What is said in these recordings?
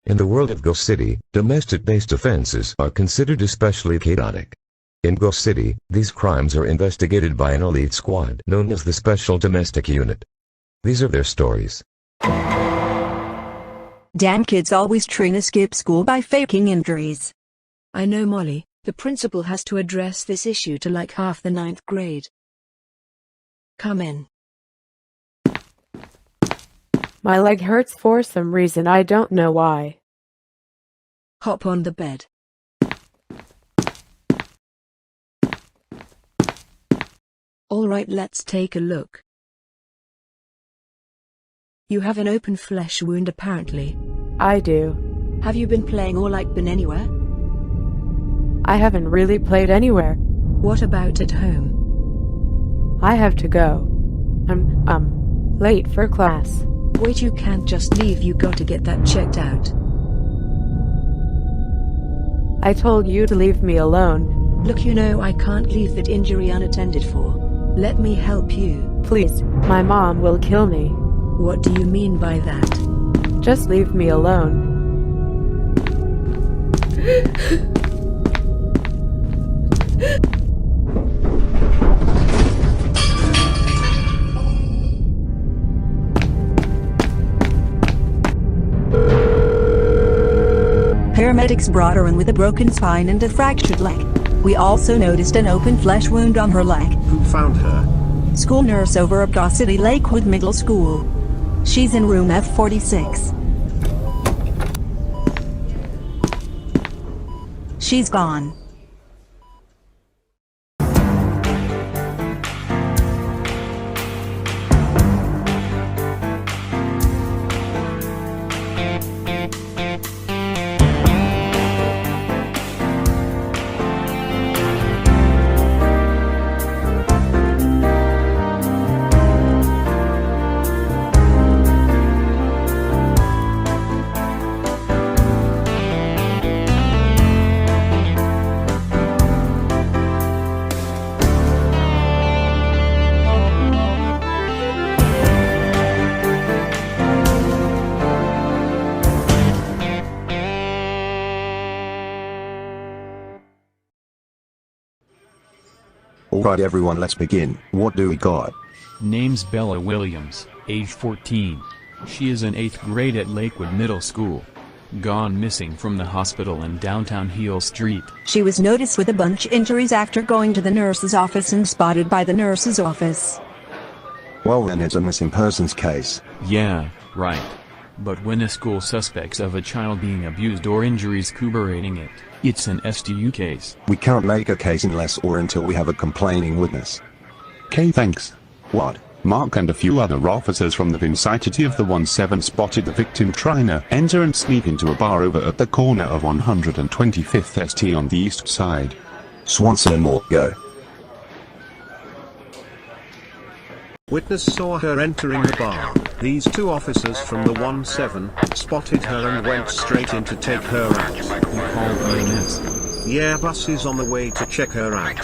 In the world of Ghost City, domestic-based offenses are considered especially chaotic. In Ghost City, these crimes are investigated by an elite squad known as the Special Domestic Unit. These are their stories. Damn kids always trying to skip school by faking injuries. I know, Molly, the principal has to address this issue to like half the 9th grade. Come in. My leg hurts for some reason I don't know why. Hop on the bed. Alright, let's take a look. You have an open flesh wound apparently. I do. Have you been playing or been anywhere? I haven't really played anywhere. What about at home? I have to go. I'm late for class. Wait, you can't just leave, you got to get that checked out. I told you to leave me alone. Look, you know I can't leave that injury unattended for. Let me help you. Please, my mom will kill me. What do you mean by that? Just leave me alone. Paramedics brought her in with a broken spine and a fractured leg. We also noticed an open flesh wound on her leg. Who found her? School nurse over at Ghost City Lakewood Middle School. She's in room F46. She's gone. Alright everyone, let's begin. What do we got? Name's Bella Williams, age 14. She is in 8th grade at Lakewood Middle School. Gone missing from the hospital in downtown Heel Street. She was noticed with a bunch of injuries after going to the nurse's office and spotted by the nurse's office. Well then, it's a missing persons case. Yeah, right. But when a school suspects of a child being abused or injuries corroborating it, it's an STU case. We can't make a case unless or until we have a complaining witness. Okay, thanks. What? Mark and a few other officers from the vicinity of the 1-7 spotted the victim trying to enter and sneak into a bar over at the corner of 125th St on the east side. Swanson and Moore, go. Witness saw her entering the bar. These two officers from the 1-7 spotted her and went straight in to take her out. You called INS? Yeah, bus is on the way to check her out.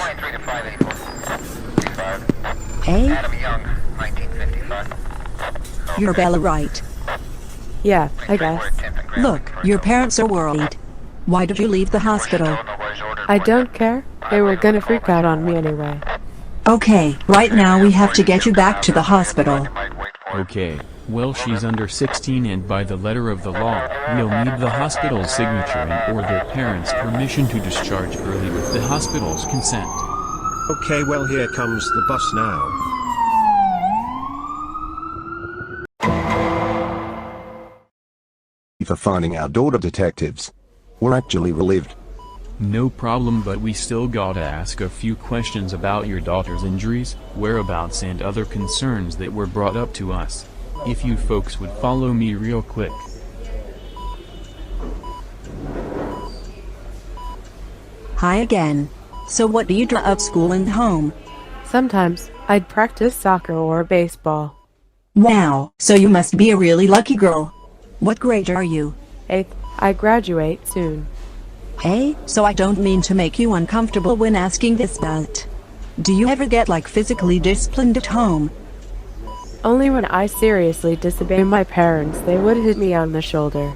Hey? You're Bella, right? Yeah, I guess. Look, your parents are worried. Why did you leave the hospital? I don't care. They were gonna freak out on me anyway. Okay, right now we have to get you back to the hospital. Okay, well she's under 16 and by the letter of the law, we'll need the hospital's signature and or their parents' permission to discharge early with the hospital's consent. Okay, well here comes the bus now. For finding our daughter, detectives. We're actually relieved. No problem, but we still gotta ask a few questions about your daughter's injuries, whereabouts and other concerns that were brought up to us. If you folks would follow me real quick. Hi again. So what do you do at school and home? Sometimes, I'd practice soccer or baseball. Wow, so you must be a really lucky girl. What grade are you? 8th, I graduate soon. Hey, so I don't mean to make you uncomfortable when asking this, but do you ever get physically disciplined at home? Only when I seriously disobey my parents they would hit me on the shoulder.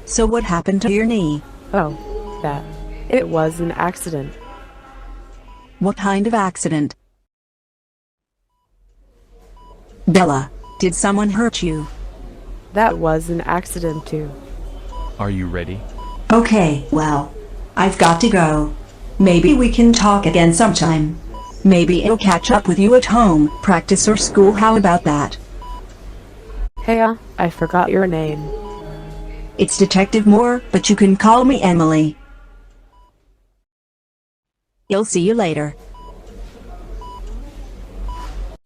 So what happened to your knee? Oh, that. It was an accident. What kind of accident? Bella, did someone hurt you? That was an accident too. Are you ready? Okay, well, I've got to go. Maybe we can talk again sometime. Maybe I'll catch up with you at home, practice or school. How about that? Hey, I forgot your name. It's Detective Moore, but you can call me Emily. I'll see you later.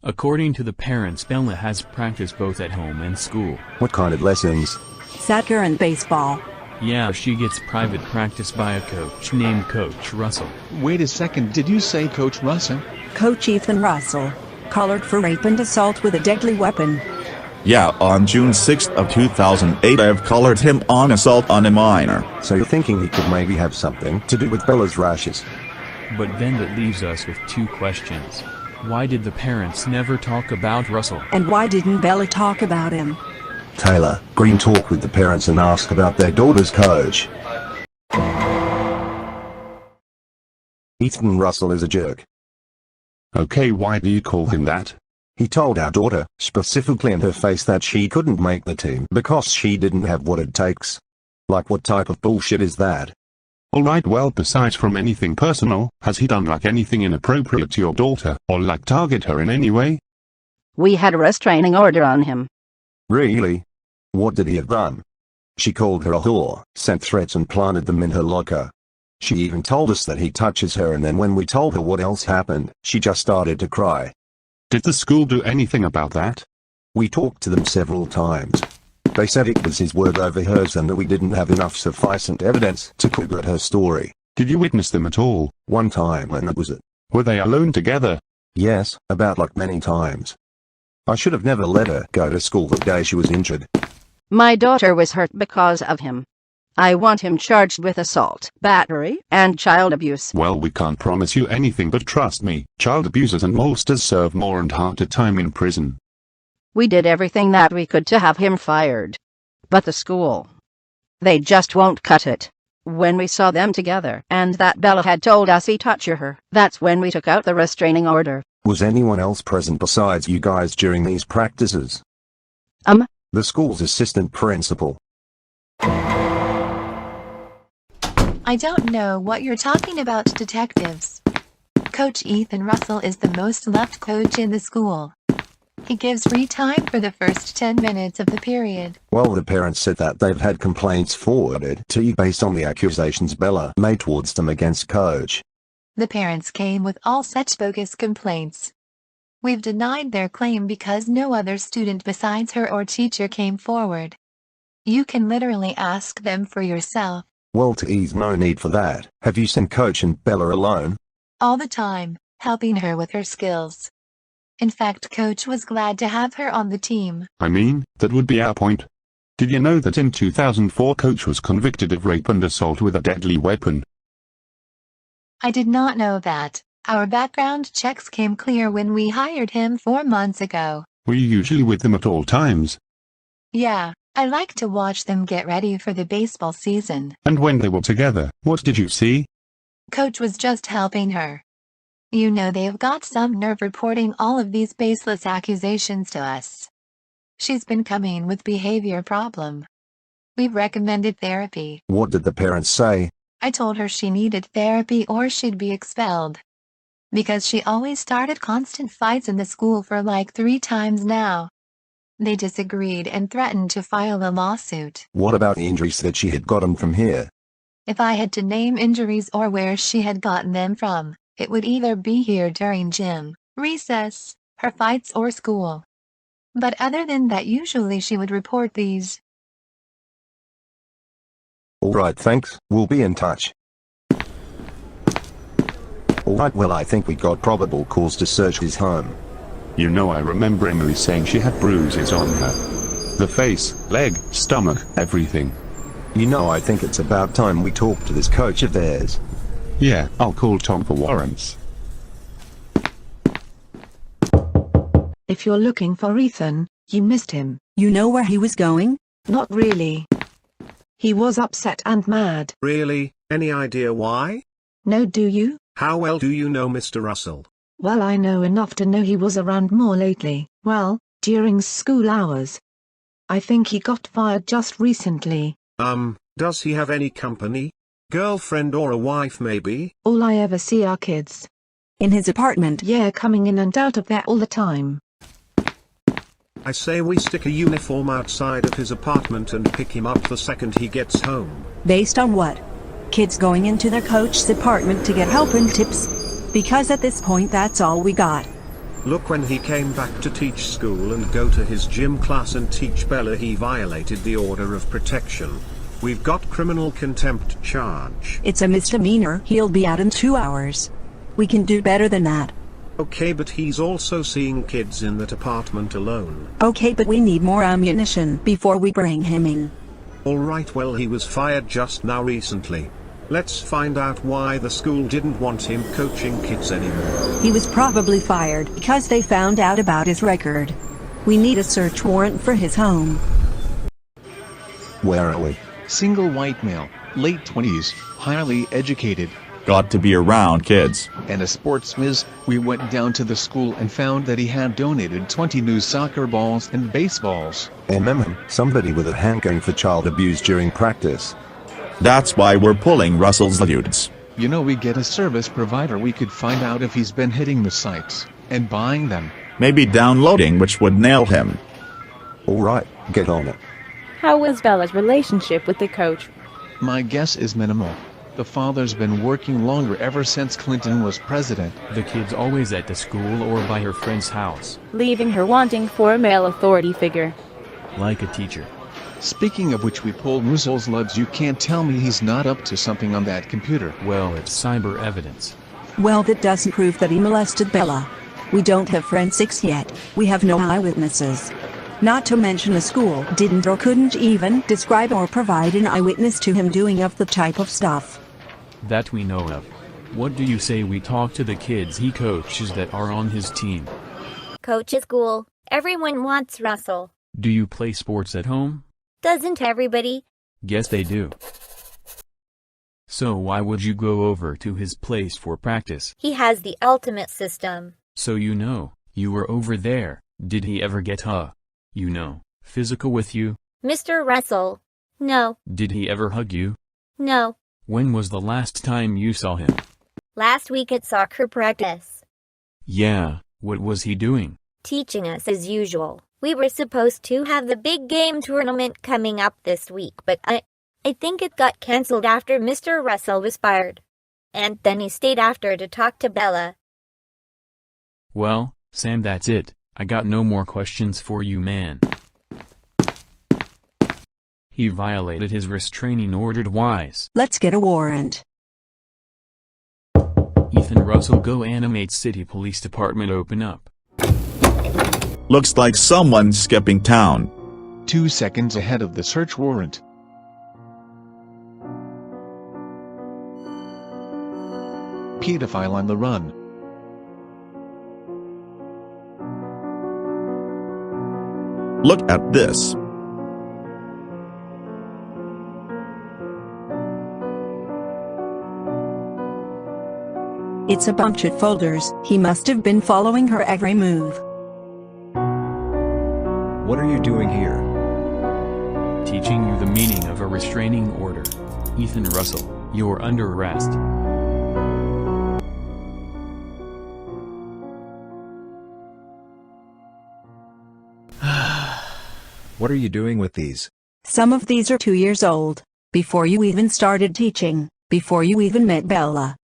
According to the parents, Bella has practice both at home and school. What kind of lessons? Soccer and baseball. Yeah, she gets private practice by a coach named Coach Russell. Wait a second, did you say Coach Russell? Coach Ethan Russell, collared for rape and assault with a deadly weapon. Yeah, on June 6th of 2008 I've collared him on assault on a minor. So you're thinking he could maybe have something to do with Bella's rashes? But then that leaves us with two questions. Why did the parents never talk about Russell? And why didn't Bella talk about him? Taylor, Green talk with the parents and ask about their daughter's coach. Ethan Russell is a jerk. Okay, why do you call him that? He told our daughter, specifically in her face, that she couldn't make the team because she didn't have what it takes. Like, what type of bullshit is that? Alright, well, besides from anything personal, has he done like anything inappropriate to your daughter, or like target her in any way? We had a restraining order on him. Really? What did he have done? She called her a whore, sent threats and planted them in her locker. She even told us that he touches her, and then when we told her what else happened, she just started to cry. Did the school do anything about that? We talked to them several times. They said it was his word over hers and that we didn't have enough sufficient evidence to corroborate her story. Did you witness them at all? One time, and that was it. Were they alone together? Yes, about like many times. I should have never let her go to school the day she was injured. My daughter was hurt because of him. I want him charged with assault, battery, and child abuse. Well, we can't promise you anything, but trust me, child abusers and molesters serve more and harder time in prison. We did everything that we could to have him fired. But the school, they just won't cut it. When we saw them together and that Bella had told us he touched her, that's when we took out the restraining order. Was anyone else present besides you guys during these practices? The school's assistant principal. I don't know what you're talking about, detectives. Coach Ethan Russell is the most loved coach in the school. He gives free time for the first 10 minutes of the period. Well, the parents said that they've had complaints forwarded to you based on the accusations Bella made towards them against Coach. The parents came with all such bogus complaints. We've denied their claim because no other student besides her or teacher came forward. You can literally ask them for yourself. Well, T's no need for that. Have you seen Coach and Bella alone? All the time, helping her with her skills. In fact, Coach was glad to have her on the team. I mean, that would be our point. Did you know that in 2004 Coach was convicted of rape and assault with a deadly weapon? I did not know that. Our background checks came clear when we hired him 4 months ago. Were you usually with them at all times? Yeah, I like to watch them get ready for the baseball season. And when they were together, what did you see? Coach was just helping her. You know, they've got some nerve reporting all of these baseless accusations to us. She's been coming with behavior problem. We've recommended therapy. What did the parents say? I told her she needed therapy or she'd be expelled. Because she always started constant fights in the school for like 3 times now. They disagreed and threatened to file a lawsuit. What about the injuries that she had gotten from here? If I had to name injuries or where she had gotten them from, it would either be here during gym, recess, her fights, or school. But other than that, usually she would report these. Alright, thanks, we'll be in touch. Alright, well, I think we got probable cause to search his home. You know, I remember Emily saying she had bruises on her. The face, leg, stomach, everything. You know, I think it's about time we talk to this coach of theirs. Yeah, I'll call Tom for warrants. If you're looking for Ethan, you missed him. You know where he was going? Not really. He was upset and mad. Really? Any idea why? No, do you? How well do you know Mr. Russell? Well, I know enough to know he was around more lately. Well, during school hours. I think he got fired just recently. Does he have any company? Girlfriend or a wife maybe? All I ever see are kids. In his apartment? Yeah, coming in and out of there all the time. I say we stick a uniform outside of his apartment and pick him up the second he gets home. Based on what? Kids going into their coach's apartment to get help and tips? Because at this point that's all we got. Look, when he came back to teach school and go to his gym class and teach Bella, he violated the order of protection. We've got criminal contempt charge. It's a misdemeanor. He'll be out in 2 hours. We can do better than that. Okay, but he's also seeing kids in that apartment alone. Okay, but we need more ammunition before we bring him in. Alright, well, he was fired just now recently. Let's find out why the school didn't want him coaching kids anymore. He was probably fired because they found out about his record. We need a search warrant for his home. Where are we? Single white male, late 20s, highly educated. Got to be around kids. And a sports whiz. We went down to the school and found that he had donated 20 new soccer balls and baseballs. Somebody with a hankering for child abuse during practice. That's why we're pulling Russell's dudes. You know, we get a service provider. We could find out if he's been hitting the sites and buying them. Maybe downloading, which would nail him. Alright, get on it. How was Bella's relationship with the coach? My guess is minimal. The father's been working longer ever since Clinton was president. The kid's always at the school or by her friend's house. Leaving her wanting for a male authority figure. Like a teacher. Speaking of which, we pulled Russell's LUDs. You can't tell me he's not up to something on that computer. Well, it's cyber evidence. Well, that doesn't prove that he molested Bella. We don't have forensics yet. We have no eyewitnesses. Not to mention the school didn't or couldn't even describe or provide an eyewitness to him doing of the type of stuff. That we know of. What do you say we talk to the kids he coaches that are on his team? Coach is cool. Everyone wants Russell. Do you play sports at home? Doesn't everybody? Guess they do. So why would you go over to his place for practice? He has the ultimate system. So you were over there. Did he ever get physical with you? Mr. Russell? No. Did he ever hug you? No. When was the last time you saw him? Last week at soccer practice. Yeah, what was he doing? Teaching us as usual. We were supposed to have the big game tournament coming up this week, but I think it got cancelled after Mr. Russell was fired. And then he stayed after to talk to Bella. Well, Sam, that's it. I got no more questions for you, man. He violated his restraining order twice. Let's get a warrant. Ethan Russell, go animate City Police Department, open up. Looks like someone's skipping town. 2 seconds ahead of the search warrant. Pedophile on the run. Look at this. It's a bunch of folders. He must have been following her every move. What are you doing here? Teaching you the meaning of a restraining order. Ethan Russell, you're under arrest. What are you doing with these? Some of these are 2 years old. Before you even started teaching. Before you even met Bella.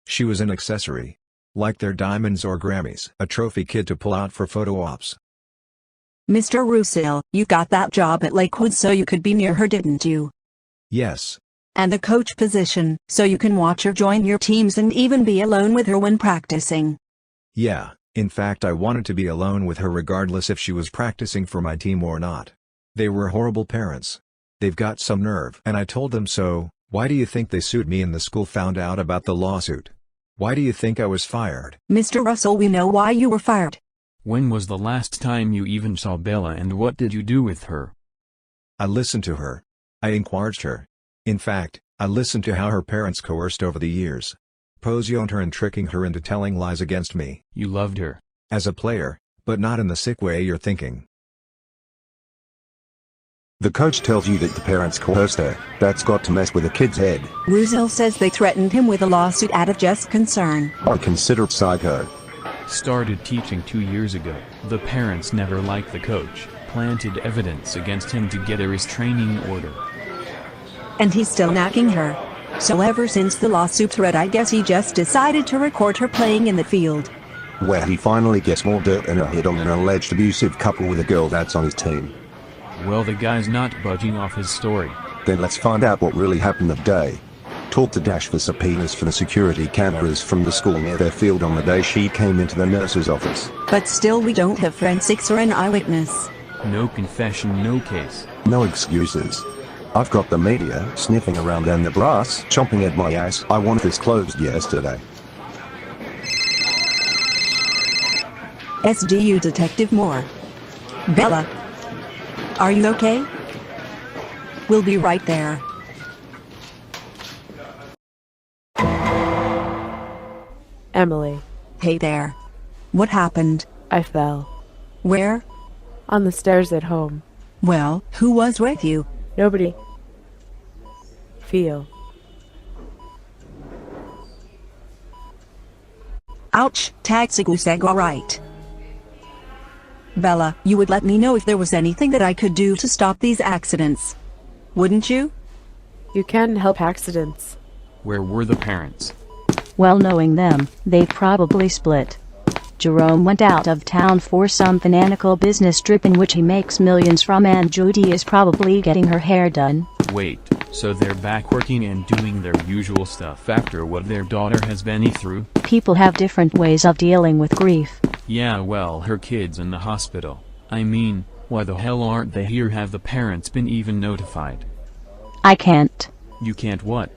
She was an accessory. Like they're diamonds or Grammys. A trophy kid to pull out for photo ops. Mr. Russell, you got that job at Lakewood so you could be near her, didn't you? Yes. And the coach position, so you can watch her join your teams and even be alone with her when practicing. Yeah, in fact I wanted to be alone with her regardless if she was practicing for my team or not. They were horrible parents. They've got some nerve. And I told them so. Why do you think they sued me and the school found out about the lawsuit? Why do you think I was fired? Mr. Russell, we know why you were fired. When was the last time you even saw Bella and what did you do with her? I listened to her. I encouraged her. In fact, I listened to how her parents coerced over the years. Posing her and tricking her into telling lies against me. You loved her. As a player, but not in the sick way you're thinking. The coach tells you that the parents coerced her. That's got to mess with a kid's head. Ruzel says they threatened him with a lawsuit out of just concern. I consider it psycho. Started teaching 2 years ago. The parents never liked the coach, planted evidence against him to get a restraining order. And he's still nagging her. So ever since the lawsuit threat, I guess he just decided to record her playing in the field. Where he finally gets more dirt in her head on an alleged abusive couple with a girl that's on his team. Well, the guy's not budging off his story. Then let's find out what really happened that day. Talk to Dash for subpoenas for the security cameras from the school near their field on the day she came into the nurse's office. But still we don't have forensics or an eyewitness. No confession, no case. No excuses. I've got the media sniffing around and the brass chomping at my ass. I wanted this closed yesterday. SDU Detective Moore. Bella. Are you okay? We'll be right there. Emily. Hey there. What happened? I fell. Where? On the stairs at home. Well, who was with you? Nobody. Feel. Ouch, Tatsuguseg, alright. Bella, you would let me know if there was anything that I could do to stop these accidents. Wouldn't you? You can help accidents. Where were the parents? Well, knowing them, they probably split. Jerome went out of town for some fanatical business trip in which he makes millions from, and Judy is probably getting her hair done. Wait, so they're back working and doing their usual stuff after what their daughter has been through? People have different ways of dealing with grief. Yeah, well, her kid's in the hospital. I mean, why the hell aren't they here? Have the parents been even notified? I can't. You can't what?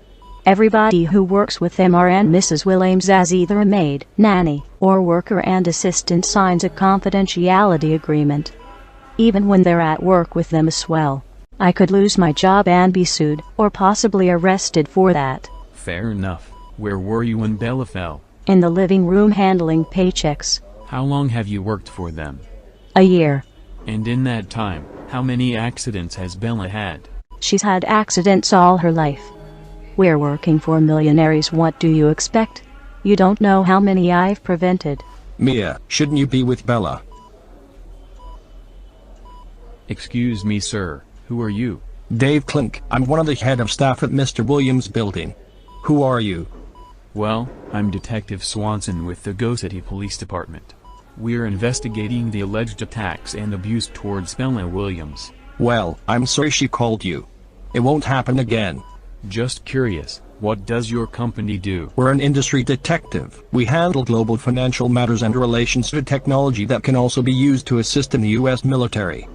Everybody who works with MR and Mrs. Williams as either a maid, nanny, or worker and assistant signs a confidentiality agreement. Even when they're at work with them as well. I could lose my job and be sued, or possibly arrested for that. Fair enough. Where were you when Bella fell? In the living room handling paychecks. How long have you worked for them? A year. And in that time, how many accidents has Bella had? She's had accidents all her life. We're working for millionaires, what do you expect? You don't know how many I've prevented. Mia, shouldn't you be with Bella? Excuse me, sir, who are you? Dave Klink, I'm one of the head of staff at Mr. Williams' building. Who are you? Well, I'm Detective Swanson with the Go City Police Department. We're investigating the alleged attacks and abuse towards Bella Williams. Well, I'm sorry she called you. It won't happen again. Just curious, what does your company do? We're an industry detective. We handle global financial matters and relations to technology that can also be used to assist in the U.S. military.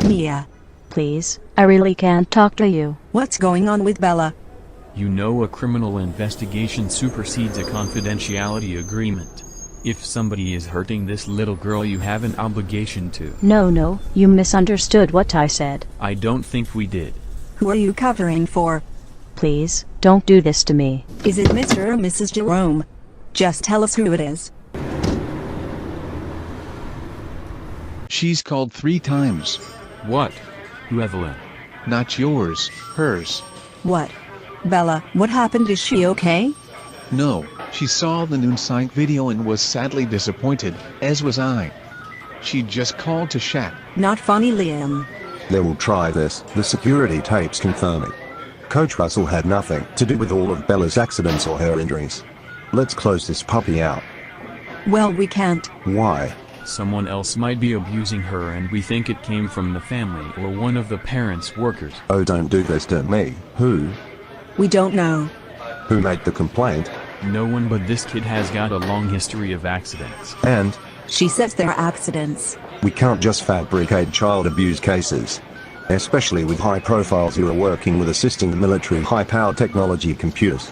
Mia. Please, I really can't talk to you. What's going on with Bella? You know, a criminal investigation supersedes a confidentiality agreement. If somebody is hurting this little girl, you have an obligation to. No, you misunderstood what I said. I don't think we did. Who are you covering for? Please, don't do this to me. Is it Mr. or Mrs. Jerome? Just tell us who it is. She's called 3 times. What? Who, Evelyn? Not yours, hers. What? Bella, what happened? Is she okay? No, she saw the noon site video and was sadly disappointed, as was I. She just called to chat. Not funny, Liam. They will try this. The security tapes confirm it. Coach Russell had nothing to do with all of Bella's accidents or her injuries. Let's close this puppy out. Well, we can't. Why? Someone else might be abusing her, and we think it came from the family or one of the parents' workers. Oh, don't do this to me. Who? We don't know. Who made the complaint? No one, but this kid has got a long history of accidents. And? She says they're accidents. We can't just fabricate child abuse cases. Especially with high profiles who are working with assisting the military high-powered technology computers.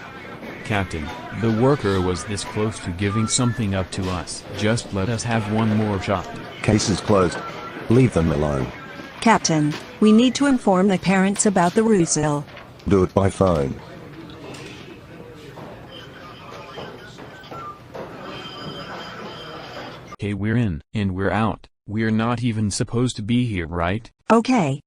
Captain, the worker was this close to giving something up to us. Just let us have one more shot. Case is closed. Leave them alone. Captain, we need to inform the parents about the Russell. Do it by phone. Okay, we're in, and we're out. We're not even supposed to be here, right? Okay.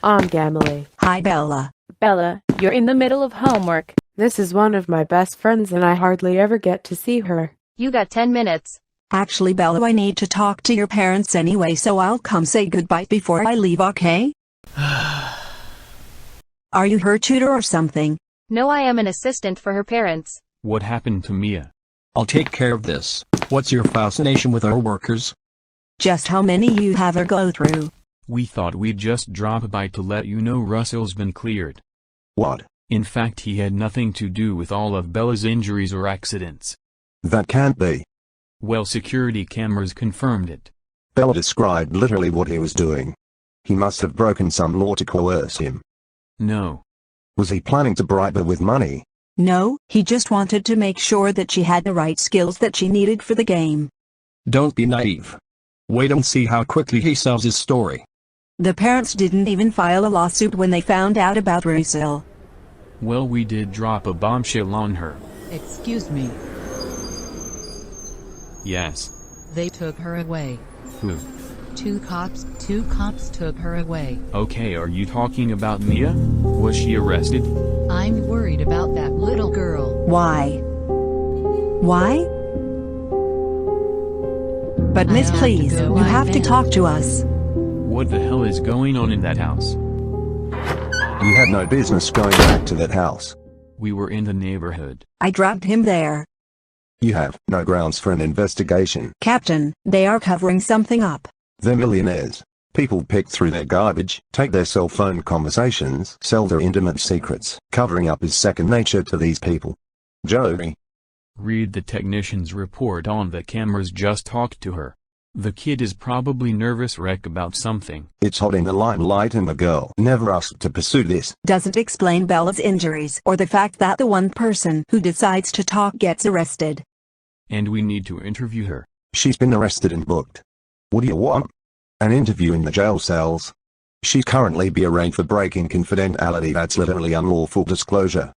Gamily. Hi, Bella. Bella, you're in the middle of homework. This is one of my best friends and I hardly ever get to see her. You got 10 minutes. Actually, Bella, I need to talk to your parents anyway, so I'll come say goodbye before I leave, okay? Are you her tutor or something? No, I am an assistant for her parents. What happened to Mia? I'll take care of this. What's your fascination with our workers? Just how many you have her go through. We thought we'd just drop by to let you know Russell's been cleared. What? In fact, he had nothing to do with all of Bella's injuries or accidents. That can't be. Well, security cameras confirmed it. Bella described literally what he was doing. He must have broken some law to coerce him. No. Was he planning to bribe her with money? No, he just wanted to make sure that she had the right skills that she needed for the game. Don't be naive. Wait and see how quickly he sells his story. The parents didn't even file a lawsuit when they found out about Russell. Well, we did drop a bombshell on her. Excuse me. Yes. They took her away. Who? Two cops took her away. Okay, are you talking about Mia? Was she arrested? I'm worried about that little girl. Why? Why? But miss, please, you have to talk to us. What the hell is going on in that house? You had no business going back to that house. We were in the neighborhood. I dragged him there. You have no grounds for an investigation. Captain, they are covering something up. They're millionaires. People pick through their garbage, take their cell phone conversations, sell their intimate secrets. Covering up is second nature to these people. Joey. Read the technician's report on the cameras. Just talked to her. The kid is probably nervous wreck about something. It's hot in the limelight and the girl never asked to pursue this. Doesn't explain Bella's injuries or the fact that the one person who decides to talk gets arrested. And we need to interview her. She's been arrested and booked. What do you want? An interview in the jail cells? She's currently being arraigned for breaking confidentiality. That's literally unlawful disclosure.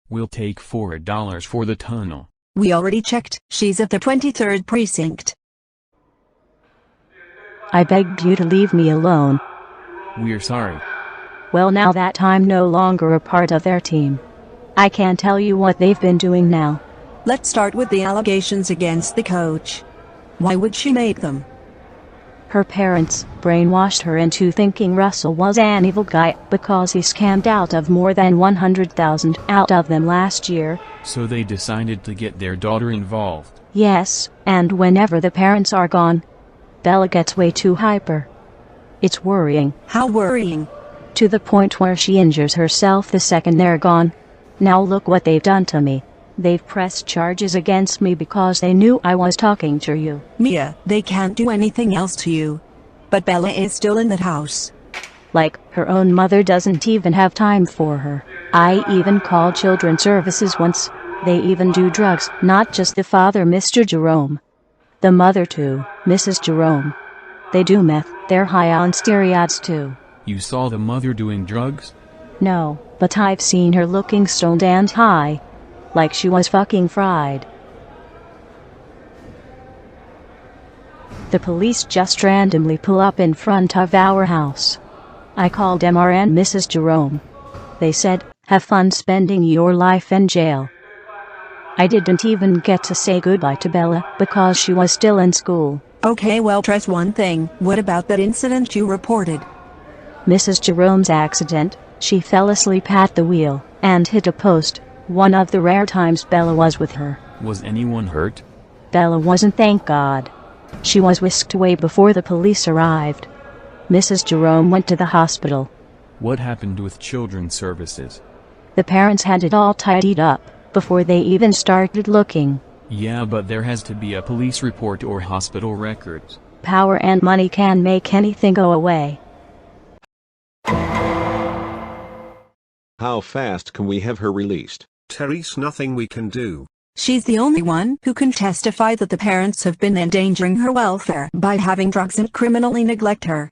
We'll take $4 for the tunnel. We already checked. She's at the 23rd precinct. I begged you to leave me alone. We're sorry. Well, now that I'm no longer a part of their team, I can't tell you what they've been doing now. Let's start with the allegations against the coach. Why would she make them? Her parents brainwashed her into thinking Russell was an evil guy because he scammed out of more than 100,000 out of them last year. So they decided to get their daughter involved. Yes, and whenever the parents are gone, Bella gets way too hyper. It's worrying. How worrying? To the point where she injures herself the second they're gone. Now look what they've done to me. They've pressed charges against me because they knew I was talking to you. Mia, they can't do anything else to you. But Bella is still in that house. Like, her own mother doesn't even have time for her. I even called Children's Services once. They even do drugs, not just the father, Mr. Jerome. The mother too, Mrs. Jerome. They do meth. They're high on steroids too. You saw the mother doing drugs? No, but I've seen her looking stoned and high. Like she was fucking fried. The police just randomly pull up in front of our house. I called MR and Mrs. Jerome. They said, have fun spending your life in jail. I didn't even get to say goodbye to Bella because she was still in school. Okay, well, trust one thing. What about that incident you reported? Mrs. Jerome's accident. She fell asleep at the wheel and hit a post. One of the rare times Bella was with her. Was anyone hurt? Bella wasn't, thank God. She was whisked away before the police arrived. Mrs. Jerome went to the hospital. What happened with Children's Services? The parents had it all tidied up before they even started looking. Yeah, but there has to be a police report or hospital records. Power and money can make anything go away. How fast can we have her released? Therese, nothing we can do. She's the only one who can testify that the parents have been endangering her welfare by having drugs and criminally neglect her.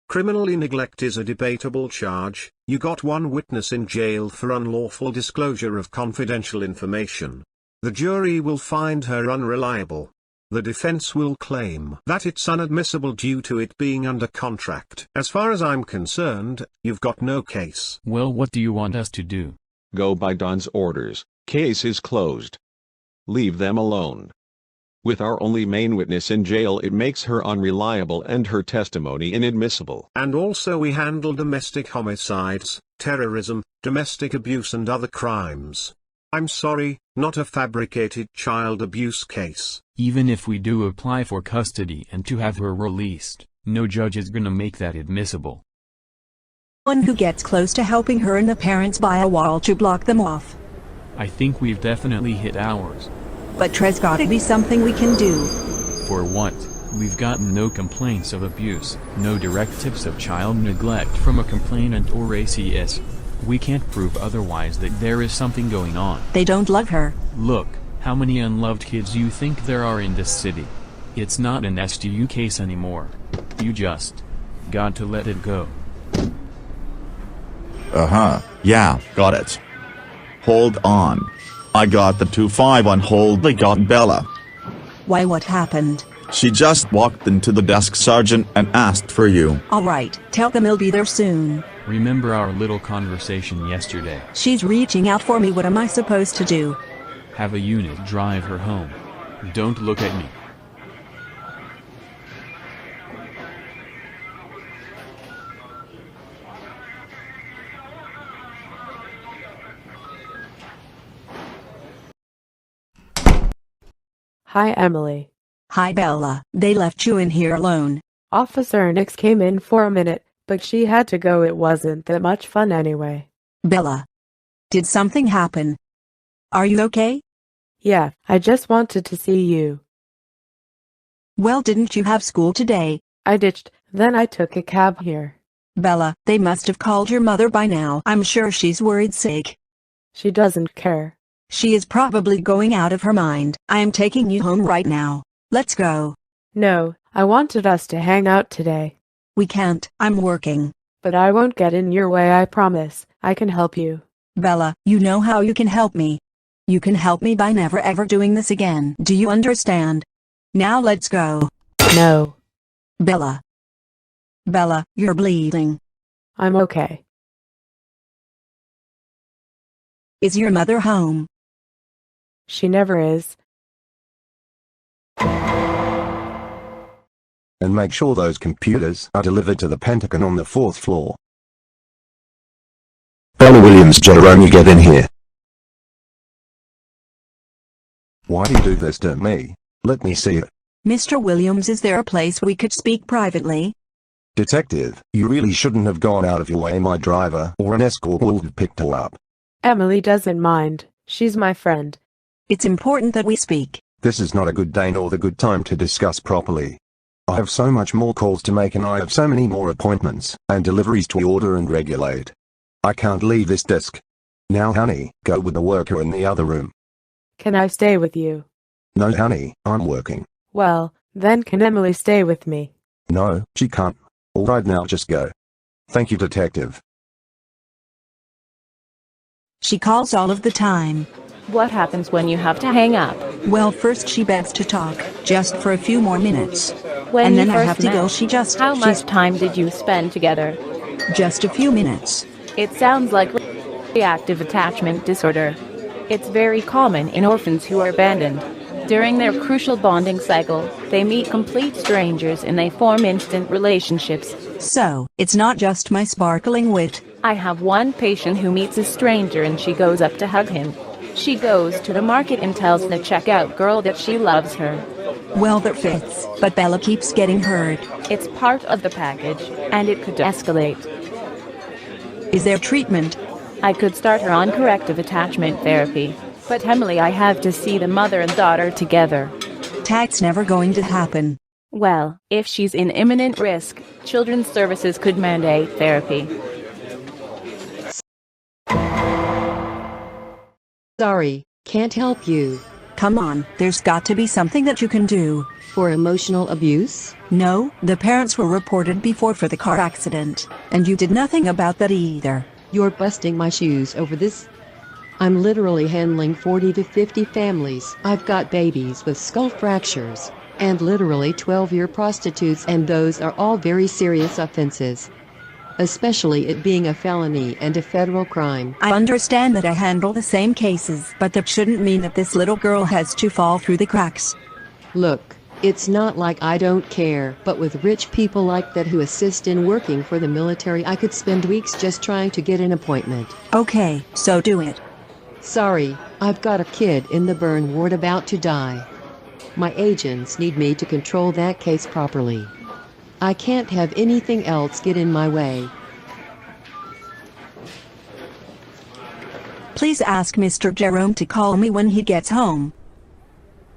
Criminally neglect is a debatable charge. You got one witness in jail for unlawful disclosure of confidential information. The jury will find her unreliable. The defense will claim that it's unadmissible due to it being under contract. As far as I'm concerned, you've got no case. Well, what do you want us to do? Go by Don's orders. Case is closed. Leave them alone. With our only main witness in jail, it makes her unreliable and her testimony inadmissible. And also we handle domestic homicides, terrorism, domestic abuse and other crimes. I'm sorry, not a fabricated child abuse case. Even if we do apply for custody and to have her released, no judge is gonna make that admissible. One who gets close to helping her and the parents buy a wall to block them off. I think we've definitely hit ours. But there's gotta be something we can do. For what? We've gotten no complaints of abuse, no direct tips of child neglect from a complainant or ACS. We can't prove otherwise that there is something going on. They don't love her. Look, how many unloved kids you think there are in this city? It's not an STU case anymore. You just got to let it go. Yeah, got it. Hold on. I got the 2-5 on hold. They got Bella. Why, what happened? She just walked into the desk, Sergeant, and asked for you. Alright, tell them he'll be there soon. Remember our little conversation yesterday? She's reaching out for me. What am I supposed to do? Have a unit drive her home. Don't look at me. Hi, Emily. Hi, Bella. They left you in here alone. Officer Nix came in for a minute, but she had to go. It wasn't that much fun anyway. Bella. Did something happen? Are you okay? Yeah, I just wanted to see you. Well, didn't you have school today? I ditched, then I took a cab here. Bella, they must have called your mother by now. I'm sure she's worried sick. She doesn't care. She is probably going out of her mind. I am taking you home right now. Let's go. No, I wanted us to hang out today. We can't. I'm working. But I won't get in your way, I promise. I can help you. Bella, you know how you can help me. You can help me by never ever doing this again. Do you understand? Now let's go. No. Bella. Bella, you're bleeding. I'm okay. Is your mother home? She never is. And make sure those computers are delivered to the Pentagon on the 4th floor. Bella Williams, Jerome, get in here. Why do you do this to me? Let me see it. Mr. Williams, is there a place we could speak privately? Detective, you really shouldn't have gone out of your way. My driver or an escort would have picked her up. Emily doesn't mind. She's my friend. It's important that we speak. This is not a good day nor the good time to discuss properly. I have so much more calls to make and I have so many more appointments and deliveries to order and regulate. I can't leave this desk. Now honey, go with the worker in the other room. Can I stay with you? No honey, I'm working. Well, then can Emily stay with me? No, she can't. Alright, now just go. Thank you, detective. She calls all of the time. What happens when you have to hang up? Well, first she begs to talk, just for a few more minutes. When and you then I first have to go. met, How much time did you spend together? Just a few minutes. It sounds like reactive attachment disorder. It's very common in orphans who are abandoned. During their crucial bonding cycle, they meet complete strangers and they form instant relationships. So, it's not just my sparkling wit. I have one patient who meets a stranger and she goes up to hug him. She goes to the market and tells the checkout girl that she loves her. Well, that fits, but Bella keeps getting hurt. It's part of the package, and it could escalate. Is there treatment? I could start her on corrective attachment therapy. But Emily, I have to see the mother and daughter together. That's never going to happen. Well, if she's in imminent risk, Children's Services could mandate therapy. Sorry, can't help you. Come on, there's got to be something that you can do. For emotional abuse? No, the parents were reported before for the car accident, and you did nothing about that either. You're busting my shoes over this. I'm literally handling 40 to 50 families. I've got babies with skull fractures, and literally 12-year prostitutes, and those are all very serious offenses. Especially it being a felony and a federal crime. I understand that I handle the same cases, but that shouldn't mean that this little girl has to fall through the cracks. Look, it's not like I don't care, but with rich people like that who assist in working for the military, I could spend weeks just trying to get an appointment. Okay, so do it. Sorry, I've got a kid in the burn ward about to die. My agents need me to control that case properly. I can't have anything else get in my way. Please ask Mr. Jerome to call me when he gets home.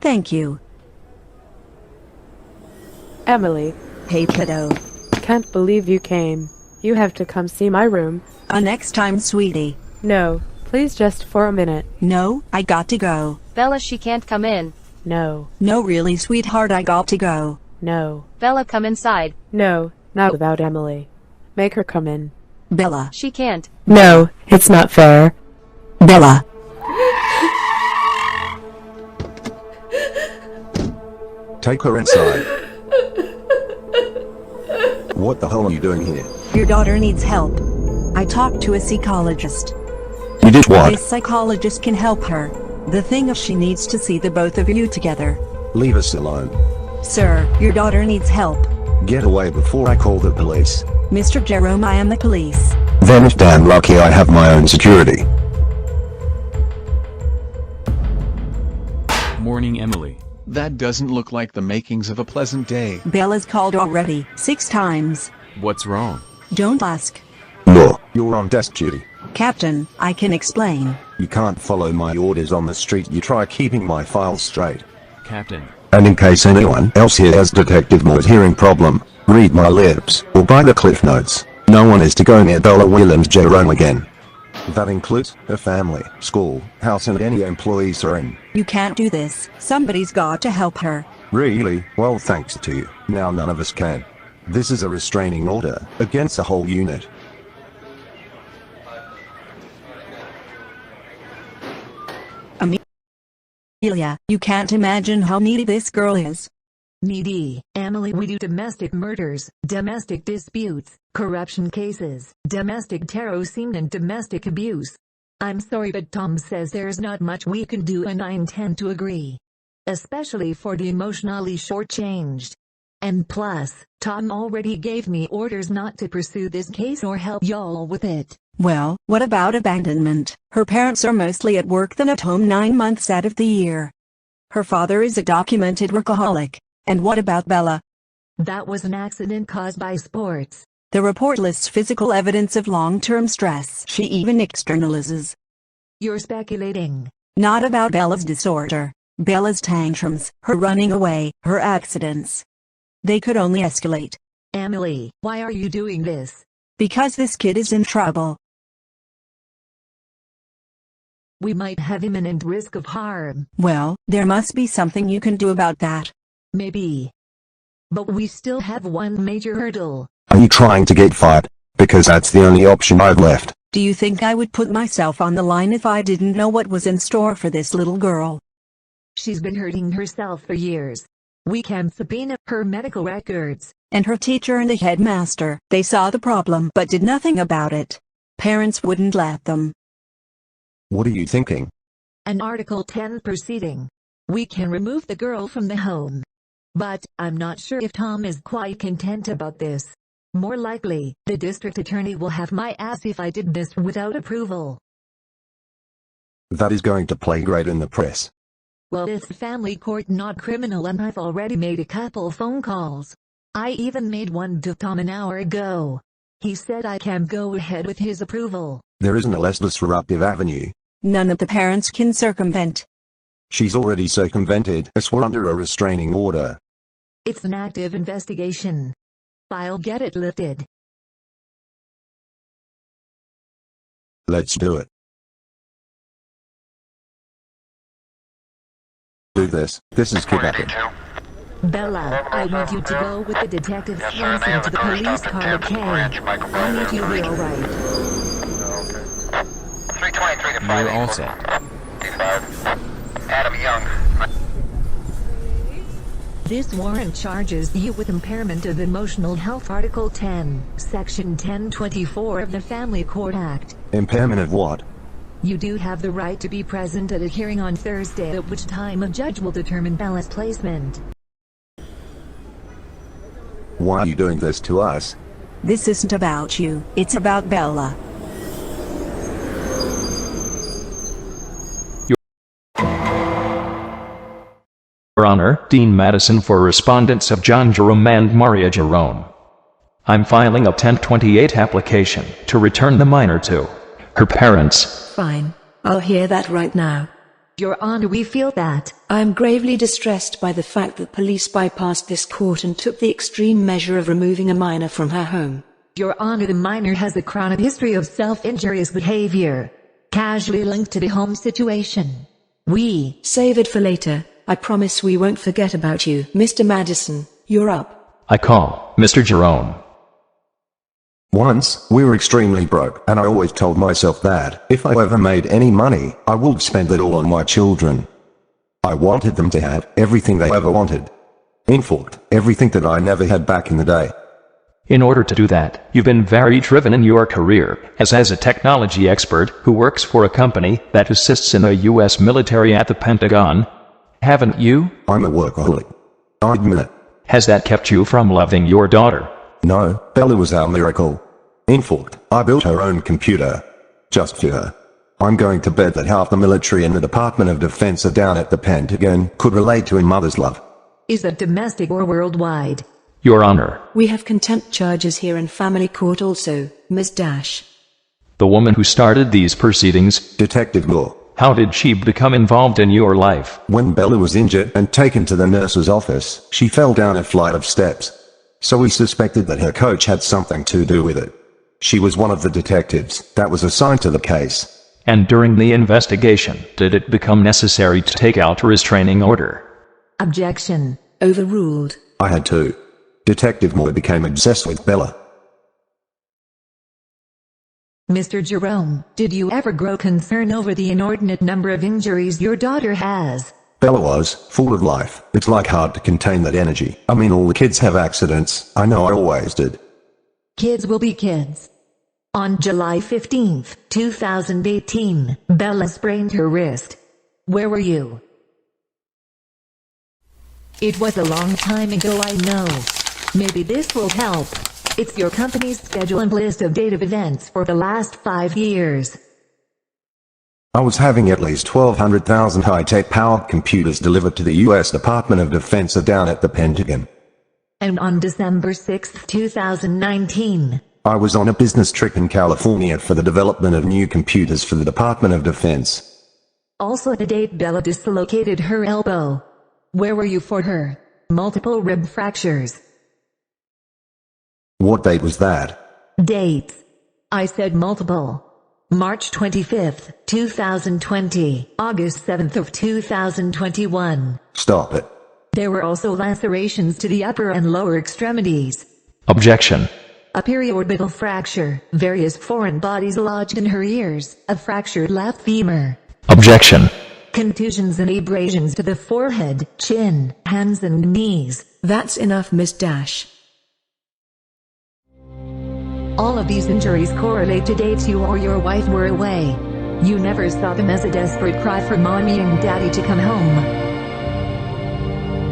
Thank you. Emily. Hey kiddo. Can't believe you came. You have to come see my room. Next time, sweetie. No, please just for a minute. No, I got to go. Bella, she can't come in. No. No, really, sweetheart, I got to go. No. Bella, come inside. No, not without Emily. Make her come in. Bella. She can't. No, it's not fair. Bella. Take her inside. What the hell are you doing here? Your daughter needs help. I talked to a psychologist. You did what? This psychologist can help her. The thing is, she needs to see the both of you together. Leave us alone. Sir, your daughter needs help. Get away before I call the police. Mr. Jerome, I am the police. Then it's damn lucky I have my own security. Morning, Emily. That doesn't look like the makings of a pleasant day. Bella's called already 6 times. What's wrong? Don't ask. No, you're on desk duty. Captain, I can explain. You can't follow my orders on the street. You try keeping my files straight. Captain. And in case anyone else here has Detective Moore's hearing problem, read my lips or buy the Cliff Notes. No one is to go near Bella Williams Jerome again. That includes her family, school, house, and any employees are in. You can't do this. Somebody's got to help her. Really? Well, thanks to you. Now none of us can. This is a restraining order against the whole unit. Amelia, you can't imagine how needy this girl is. Needy, Emily, we do domestic murders, domestic disputes, corruption cases, domestic terrorism and domestic abuse. I'm sorry, but Tom says there's not much we can do, and I intend to agree. Especially for the emotionally shortchanged. And plus, Tom already gave me orders not to pursue this case or help y'all with it. Well, what about abandonment? Her parents are mostly at work than at home 9 months out of the year. Her father is a documented workaholic. And what about Bella? That was an accident caused by sports. The report lists physical evidence of long-term stress. She even externalizes. You're speculating. Not about Bella's disorder. Bella's tantrums, her running away, her accidents. They could only escalate. Emily, why are you doing this? Because this kid is in trouble. We might have imminent risk of harm. Well, there must be something you can do about that. Maybe. But we still have one major hurdle. Are you trying to get fired? Because that's the only option I've left. Do you think I would put myself on the line if I didn't know what was in store for this little girl? She's been hurting herself for years. We can subpoena her medical records. And her teacher and the headmaster, they saw the problem but did nothing about it. Parents wouldn't let them. What are you thinking? An Article 10 proceeding. We can remove the girl from the home. But I'm not sure if Tom is quite content about this. More likely, the district attorney will have my ass if I did this without approval. That is going to play great in the press. Well, it's family court, not criminal, and I've already made a couple phone calls. I even made one to Tom an hour ago. He said I can go ahead with his approval. There isn't a less disruptive avenue. None of the parents can circumvent. She's already circumvented us. We're under a restraining order. It's an active investigation. I'll get it lifted. Let's do it. do this. This is kidnapping. Bella, I want you to go with the detective Swanson to the police car, okay? I'll meet you there, alright? You're all set. Adam Young. This warrant charges you with impairment of emotional health, Article 10, Section 1024 of the Family Court Act. Impairment of what? You do have the right to be present at a hearing on Thursday, at which time a judge will determine Bella's placement. Why are you doing this to us? This isn't about you, it's about Bella. Your Honor, Dean Madison for respondents of John Jerome and Maria Jerome. I'm filing a 1028 application to return the minor to her parents. Fine. I'll hear that right now. Your Honor, we feel that. I am gravely distressed by the fact that police bypassed this court and took the extreme measure of removing a minor from her home. Your Honor, the minor has a chronic history of self-injurious behavior, casually linked to the home situation. We save it for later. I promise we won't forget about you. Mr. Madison, you're up. I call Mr. Jerome. Once, we were extremely broke, and I always told myself that, if I ever made any money, I would spend it all on my children. I wanted them to have everything they ever wanted. In fact, everything that I never had back in the day. In order to do that, you've been very driven in your career, as a technology expert who works for a company that assists in the U.S. military at the Pentagon. Haven't you? I'm a workaholic. I admit it. Has that kept you from loving your daughter? No, Bella was our miracle. In fact, I built her own computer. Just for her. I'm going to bet that half the military and the Department of Defense are down at the Pentagon could relate to a mother's love. Is that domestic or worldwide? Your Honor. We have contempt charges here in family court also, Ms. Dash. The woman who started these proceedings, Detective Moore. How did she become involved in your life? When Bella was injured and taken to the nurse's office, she fell down a flight of steps. So we suspected that her coach had something to do with it. She was one of the detectives that was assigned to the case. And during the investigation, did it become necessary to take out a restraining order? Objection. Overruled. I had to. Detective Moore became obsessed with Bella. Mr. Jerome, did you ever grow concern over the inordinate number of injuries your daughter has? Bella was full of life. It's like hard to contain that energy. I mean, all the kids have accidents. I know I always did. Kids will be kids. On July 15, 2018, Bella sprained her wrist. Where were you? It was a long time ago, I know. Maybe this will help. It's your company's schedule and list of date of events for the last 5 years. I was having at least 1,200,000 high-tech powered computers delivered to the U.S. Department of Defense down at the Pentagon. And on December 6, 2019, I was on a business trip in California for the development of new computers for the Department of Defense. Also the date Bella dislocated her elbow. Where were you for her multiple rib fractures? What date was that? Dates. I said multiple. March 25, 2020, August 7th of 2021. Stop it. There were also lacerations to the upper and lower extremities. Objection. A periorbital fracture, various foreign bodies lodged in her ears, a fractured left femur. Objection. Contusions and abrasions to the forehead, chin, hands and knees. That's enough, Miss Dash. All of these injuries correlate to dates you or your wife were away. You never saw them as a desperate cry for mommy and daddy to come home.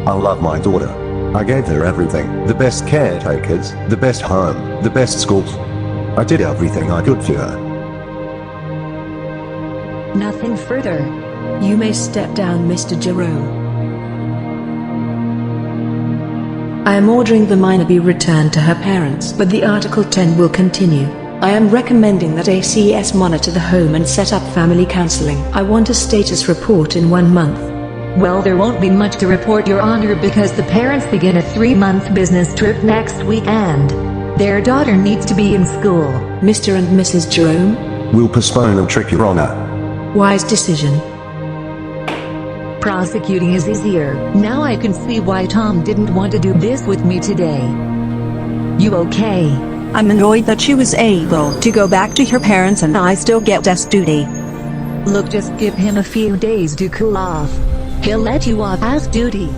I love my daughter. I gave her everything, the best caretakers, the best home, the best schools. I did everything I could for her. Nothing further. You may step down, Mr. Jerome. I am ordering the minor be returned to her parents, but the Article 10 will continue. I am recommending that ACS monitor the home and set up family counseling. I want a status report in 1 month. Well, there won't be much to report, Your Honor, because the parents begin a 3-month business trip next week and their daughter needs to be in school. Mr. and Mrs. Jerome? We'll postpone the trip, Your Honor. Wise decision. Prosecuting is easier. Now I can see why Tom didn't want to do this with me today. You okay? I'm annoyed that she was able to go back to her parents and I still get desk duty. Look, just give him a few days to cool off. He'll let you off as duty.